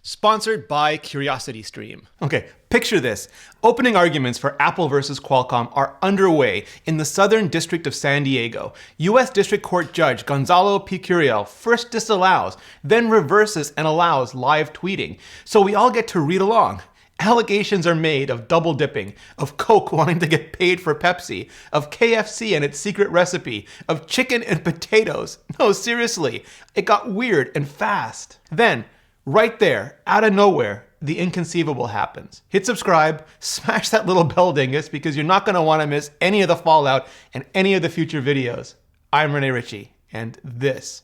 Sponsored by CuriosityStream. Okay, picture this. Opening arguments for Apple versus Qualcomm are underway in the Southern District of San Diego. U.S. District Court Judge Gonzalo P. Curiel first disallows, then reverses and allows live tweeting. So we all get to read along. Allegations are made of double dipping, of Coke wanting to get paid for Pepsi, of KFC and its secret recipe, of chicken and potatoes. No, seriously, it got weird and fast. Then, right there, out of nowhere, the inconceivable happens. Hit subscribe, smash that little bell dingus because you're not going to want to miss any of the fallout and any of the future videos. I'm Rene Ritchie, and this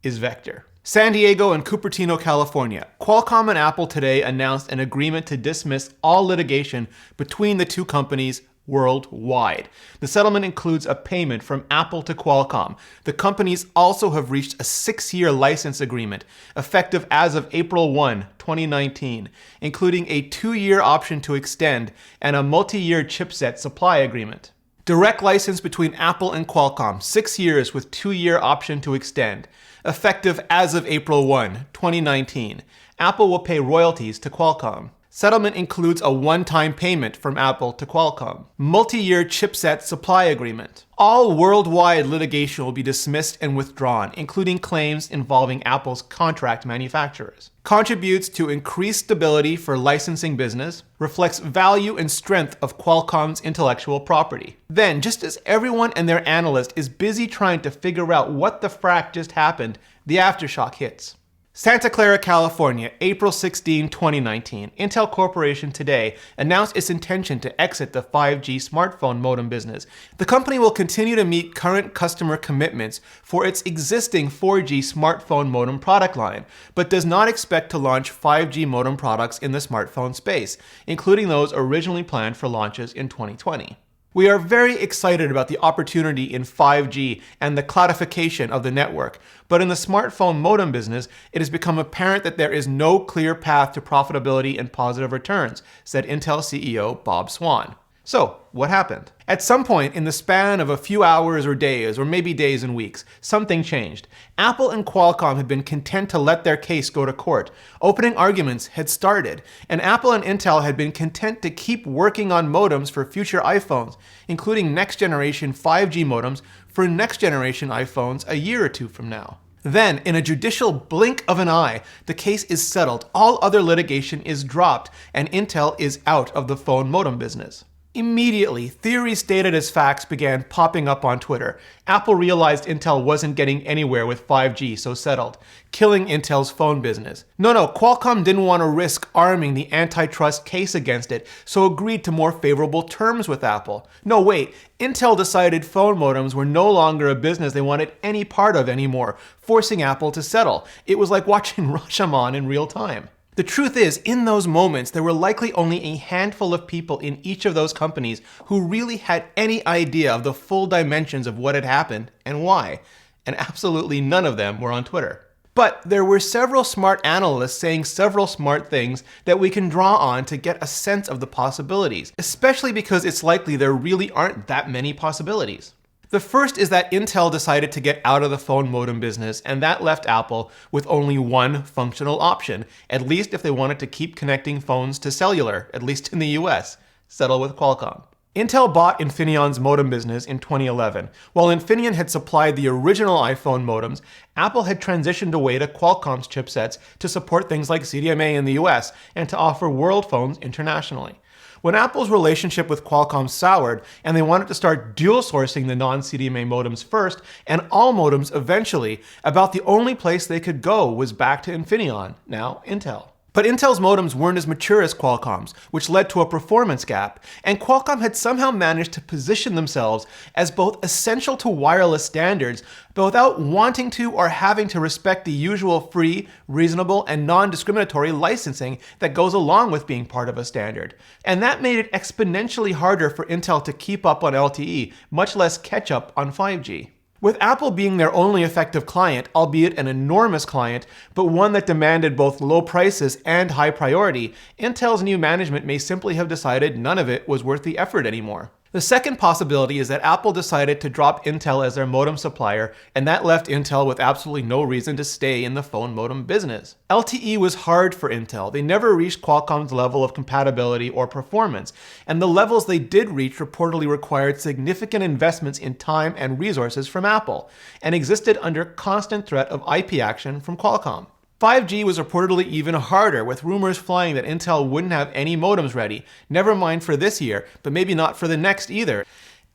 is Vector. San Diego and Cupertino, California. Qualcomm and Apple today announced an agreement to dismiss all litigation between the two companies worldwide. The settlement includes a payment from Apple to Qualcomm. The companies also have reached a 6-year license agreement, effective as of April 1, 2019, including a 2-year option to extend and a multi-year chipset supply agreement. Direct license between Apple and Qualcomm, 6 years with 2-year option to extend, effective as of April 1, 2019. Apple will pay royalties to Qualcomm. Settlement includes a one-time payment from Apple to Qualcomm. Multi-year chipset supply agreement. All worldwide litigation will be dismissed and withdrawn, including claims involving Apple's contract manufacturers. Contributes to increased stability for licensing business. Reflects value and strength of Qualcomm's intellectual property. Then, just as everyone and their analyst is busy trying to figure out what the frack just happened, the aftershock hits. Santa Clara, California, April 16, 2019. Intel Corporation today announced its intention to exit the 5G smartphone modem business. The company will continue to meet current customer commitments for its existing 4G smartphone modem product line, but does not expect to launch 5G modem products in the smartphone space, including those originally planned for launches in 2020. We are very excited about the opportunity in 5G and the cloudification of the network, but in the smartphone modem business, it has become apparent that there is no clear path to profitability and positive returns, said Intel CEO Bob Swan. So, what happened? At some point in the span of a few hours or days, or maybe days and weeks, something changed. Apple and Qualcomm had been content to let their case go to court. Opening arguments had started, and Apple and Intel had been content to keep working on modems for future iPhones, including next-generation 5G modems for next-generation iPhones a year or two from now. Then, in a judicial blink of an eye, the case is settled, all other litigation is dropped, and Intel is out of the phone modem business. Immediately, theories stated as facts began popping up on Twitter. Apple realized Intel wasn't getting anywhere with 5G, so settled, killing Intel's phone business. No, Qualcomm didn't want to risk arming the antitrust case against it, so agreed to more favorable terms with Apple. No, wait, Intel decided phone modems were no longer a business they wanted any part of anymore, forcing Apple to settle. It was like watching Rashomon in real time. The truth is, in those moments, there were likely only a handful of people in each of those companies who really had any idea of the full dimensions of what had happened and why, and absolutely none of them were on Twitter. But there were several smart analysts saying several smart things that we can draw on to get a sense of the possibilities, especially because it's likely there really aren't that many possibilities. The first is that Intel decided to get out of the phone modem business, and that left Apple with only one functional option, at least if they wanted to keep connecting phones to cellular, at least in the US, settle with Qualcomm. Intel bought Infineon's modem business in 2011. While Infineon had supplied the original iPhone modems, Apple had transitioned away to Qualcomm's chipsets to support things like CDMA in the US and to offer world phones internationally. When Apple's relationship with Qualcomm soured and they wanted to start dual sourcing the non-CDMA modems first and all modems eventually, about the only place they could go was back to Infineon, now Intel. But Intel's modems weren't as mature as Qualcomm's, which led to a performance gap, and Qualcomm had somehow managed to position themselves as both essential to wireless standards, but without wanting to or having to respect the usual free, reasonable, and non-discriminatory licensing that goes along with being part of a standard. And that made it exponentially harder for Intel to keep up on LTE, much less catch up on 5G. With Apple being their only effective client, albeit an enormous client, but one that demanded both low prices and high priority, Intel's new management may simply have decided none of it was worth the effort anymore. The second possibility is that Apple decided to drop Intel as their modem supplier, and that left Intel with absolutely no reason to stay in the phone modem business. LTE was hard for Intel. They never reached Qualcomm's level of compatibility or performance, and the levels they did reach reportedly required significant investments in time and resources from Apple, and existed under constant threat of IP action from Qualcomm. 5G was reportedly even harder, with rumors flying that Intel wouldn't have any modems ready, never mind for this year, but maybe not for the next either.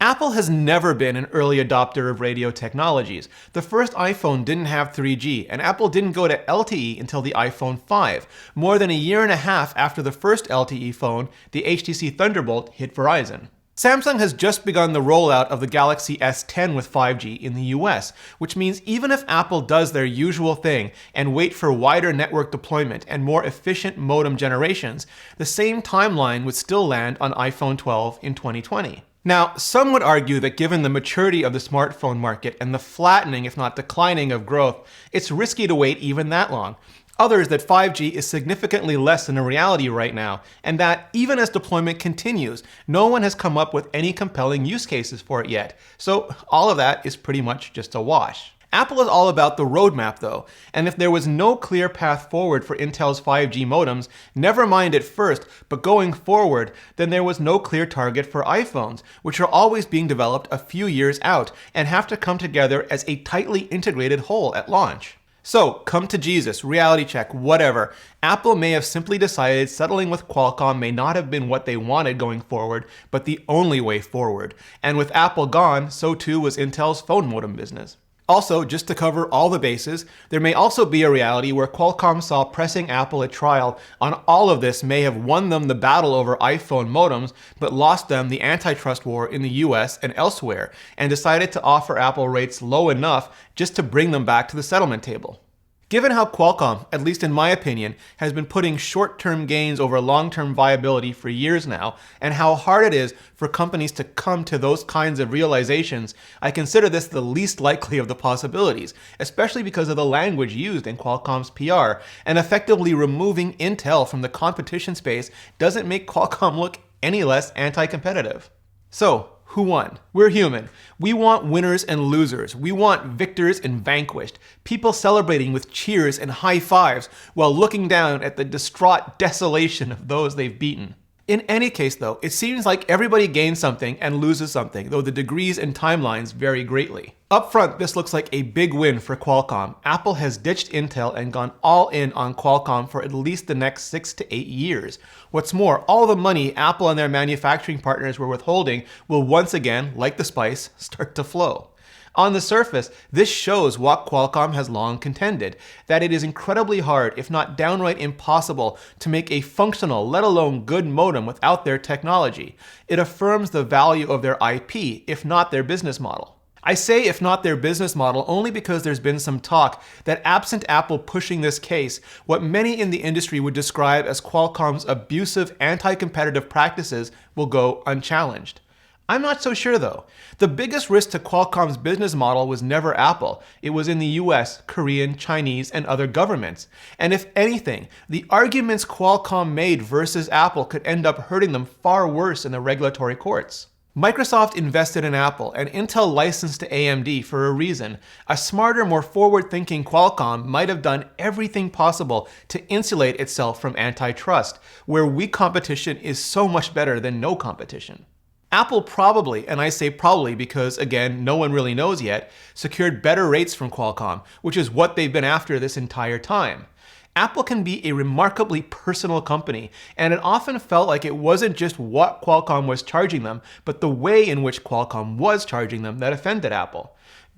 Apple has never been an early adopter of radio technologies. The first iPhone didn't have 3G, and Apple didn't go to LTE until the iPhone 5, more than a year and a half after the first LTE phone, the HTC Thunderbolt, hit Verizon. Samsung has just begun the rollout of the Galaxy S10 with 5G in the US, which means even if Apple does their usual thing and wait for wider network deployment and more efficient modem generations, the same timeline would still land on iPhone 12 in 2020. Now, some would argue that given the maturity of the smartphone market and the flattening, if not declining, of growth, it's risky to wait even that long. Others that 5G is significantly less than a reality right now, and that even as deployment continues, no one has come up with any compelling use cases for it yet. So all of that is pretty much just a wash. Apple is all about the roadmap though, and if there was no clear path forward for Intel's 5G modems, never mind at first, but going forward, then there was no clear target for iPhones, which are always being developed a few years out and have to come together as a tightly integrated whole at launch. So, come to Jesus, reality check, whatever. Apple may have simply decided settling with Qualcomm may not have been what they wanted going forward, but the only way forward. And with Apple gone, so too was Intel's phone modem business. Also, just to cover all the bases, there may also be a reality where Qualcomm saw pressing Apple at trial on all of this may have won them the battle over iPhone modems, but lost them the antitrust war in the US and elsewhere, and decided to offer Apple rates low enough just to bring them back to the settlement table. Given how Qualcomm, at least in my opinion, has been putting short-term gains over long-term viability for years now, and how hard it is for companies to come to those kinds of realizations, I consider this the least likely of the possibilities, especially because of the language used in Qualcomm's PR, and effectively removing Intel from the competition space doesn't make Qualcomm look any less anti-competitive. So, who won? We're human. We want winners and losers. We want victors and vanquished. People celebrating with cheers and high fives while looking down at the distraught desolation of those they've beaten. In any case though, it seems like everybody gains something and loses something, though the degrees and timelines vary greatly. Up front, this looks like a big win for Qualcomm. Apple has ditched Intel and gone all in on Qualcomm for at least the next 6 to 8 years. What's more, all the money Apple and their manufacturing partners were withholding will once again, like the spice, start to flow. On the surface, this shows what Qualcomm has long contended, that it is incredibly hard, if not downright impossible, to make a functional, let alone good modem without their technology. It affirms the value of their IP, if not their business model. I say if not their business model only because there's been some talk that absent Apple pushing this case, what many in the industry would describe as Qualcomm's abusive anti-competitive practices will go unchallenged. I'm not so sure though. The biggest risk to Qualcomm's business model was never Apple. It was in the US, Korean, Chinese, and other governments. And if anything, the arguments Qualcomm made versus Apple could end up hurting them far worse in the regulatory courts. Microsoft invested in Apple, and Intel licensed to AMD for a reason. A smarter, more forward-thinking Qualcomm might have done everything possible to insulate itself from antitrust, where weak competition is so much better than no competition. Apple probably, and I say probably because, again, no one really knows yet, secured better rates from Qualcomm, which is what they've been after this entire time. Apple can be a remarkably personal company, and it often felt like it wasn't just what Qualcomm was charging them, but the way in which Qualcomm was charging them that offended Apple.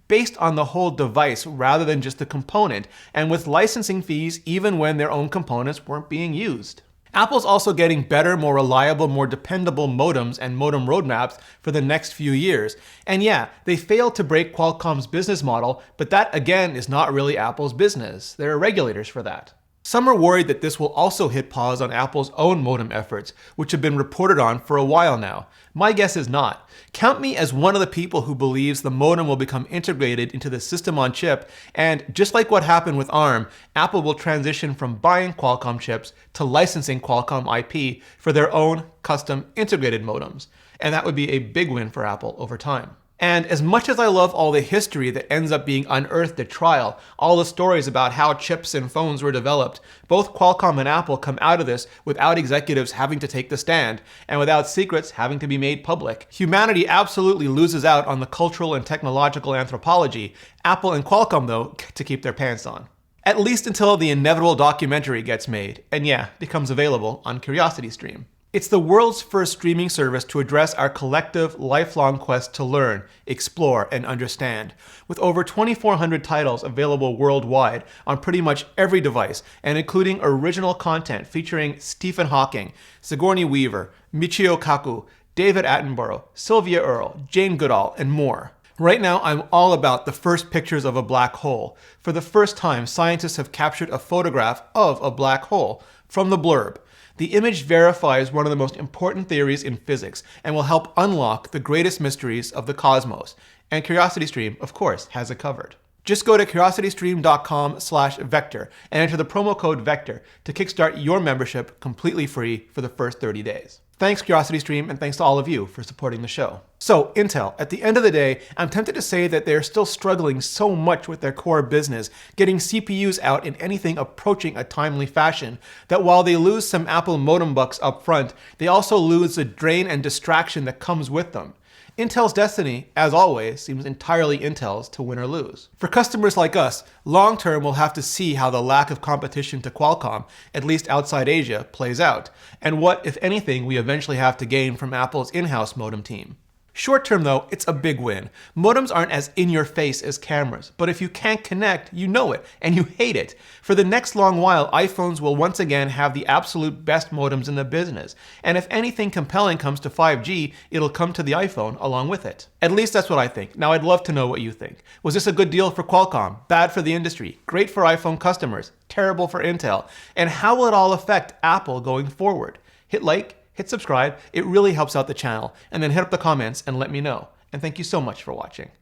Based on the whole device rather than just the component, and with licensing fees even when their own components weren't being used. Apple's also getting better, more reliable, more dependable modems and modem roadmaps for the next few years. And yeah, they failed to break Qualcomm's business model, but that again is not really Apple's business. There are regulators for that. Some are worried that this will also hit pause on Apple's own modem efforts, which have been reported on for a while now. My guess is not. Count me as one of the people who believes the modem will become integrated into the system on chip, and just like what happened with ARM, Apple will transition from buying Qualcomm chips to licensing Qualcomm IP for their own custom integrated modems. and that would be a big win for Apple over time. And as much as I love all the history that ends up being unearthed at trial, all the stories about how chips and phones were developed, both Qualcomm and Apple come out of this without executives having to take the stand, and without secrets having to be made public. Humanity absolutely loses out on the cultural and technological anthropology. Apple and Qualcomm, though, get to keep their pants on. At least until the inevitable documentary gets made, and yeah, becomes available on CuriosityStream. It's the world's first streaming service to address our collective, lifelong quest to learn, explore, and understand. With over 2,400 titles available worldwide on pretty much every device, and including original content featuring Stephen Hawking, Sigourney Weaver, Michio Kaku, David Attenborough, Sylvia Earle, Jane Goodall, and more. Right now, I'm all about the first pictures of a black hole. For the first time, scientists have captured a photograph of a black hole from the blurb. The image verifies one of the most important theories in physics and will help unlock the greatest mysteries of the cosmos. And CuriosityStream, of course, has it covered. Just go to curiositystream.com/vector and enter the promo code VECTOR to kickstart your membership completely free for the first 30 days. Thanks, CuriosityStream, and thanks to all of you for supporting the show. So, Intel, at the end of the day, I'm tempted to say that they're still struggling so much with their core business, getting CPUs out in anything approaching a timely fashion, that while they lose some Apple modem bucks up front, they also lose the drain and distraction that comes with them. Intel's destiny, as always, seems entirely Intel's to win or lose. For customers like us, long term we'll have to see how the lack of competition to Qualcomm, at least outside Asia, plays out, and what, if anything, we eventually have to gain from Apple's in-house modem team. Short term though, it's a big win. Modems aren't as in your face as cameras, but if you can't connect, you know it, and you hate it. For the next long while, iPhones will once again have the absolute best modems in the business. And if anything compelling comes to 5G, it'll come to the iPhone along with it. At least that's what I think. Now I'd love to know what you think. Was this a good deal for Qualcomm? Bad for the industry? Great for iPhone customers? Terrible for Intel? And how will it all affect Apple going forward? Hit like, hit subscribe, it really helps out the channel, and then hit up the comments and let me know. And thank you so much for watching.